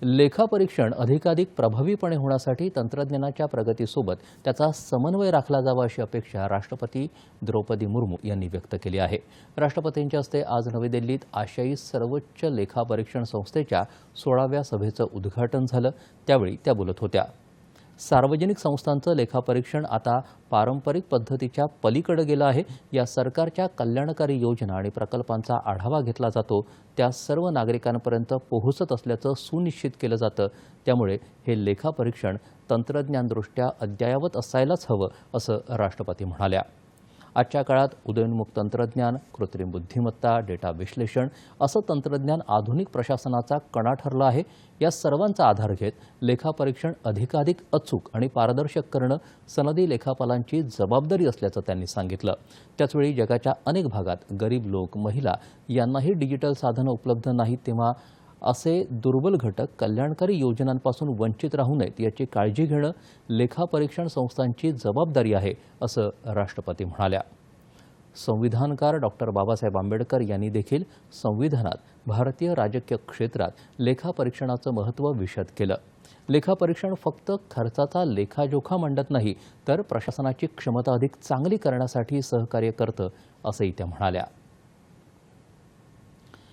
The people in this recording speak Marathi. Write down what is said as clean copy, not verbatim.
लेखापरीक्षण अधिकाधिक प्रभावीपणे होण्यासाठी तंत्रज्ञानाच्या प्रगतीसोबत त्याचा समन्वय राखला जावा अशी अपेक्षा राष्ट्रपती द्रौपदी मुर्मू यांनी व्यक्त केली आहे। राष्ट्रपतींच्या हस्ते आज नवी दिल्लीत आशियाई सर्वोच्च लेखापरीक्षण संस्थेच्या 16व्या सभेचं उद्घाटन झालं, त्यावेळी त्या बोलत होत्या। सार्वजनिक संस्थांचं लेखापरीक्षण आता पारंपरिक पद्धतीच्या पलीकडे गेलं आहे। या सरकारच्या कल्याणकारी योजना आणि प्रकल्पांचा आढावा घेतला जातो, त्या सर्व नागरिकांपर्यंत पोहोचत असल्याचं सुनिश्चित केलं जातं। त्यामुळे हे लेखापरीक्षण तंत्रज्ञानदृष्ट्या अद्ययावत असायलाच हवं असं राष्ट्रपती म्हणाल्या। आजच्या काळात उदयोन्मुख तंत्रज्ञान, कृत्रिम बुद्धिमत्ता, डेटा विश्लेषण असं तंत्रज्ञान आधुनिक प्रशासनाचा कणा ठरलं आहे। या सर्वांचा आधार घेत लेखापरीक्षण अधिकाधिक अचूक आणि पारदर्शक करणं सनदी लेखापालांची जबाबदारी असल्याचं त्यांनी सांगितलं। त्याचवेळी जगाच्या अनेक भागात गरीब लोक, महिला यांनाही डिजिटल साधनं उपलब्ध नाहीत, तेव्हा असे दुर्बल घटक कल्याणकारी योजनांपासून वंचित राहू नयेत याची काळजी घेणं लेखापरीक्षण संस्थांची जबाबदारी आहे असं राष्ट्रपती म्हणाल्या। संविधानकार डॉक्टर बाबासाहेब आंबेडकर यांनी देखील संविधानात भारतीय राजकीय क्षेत्रात लेखापरीक्षणाचं महत्त्व विशद केलं। लेखापरीक्षण फक्त खर्चाचा लेखाजोखा मांडत नाही, तर प्रशासनाची क्षमता अधिक चांगली करण्यासाठी सहकार्य करतं असंही त्या म्हणाल्या।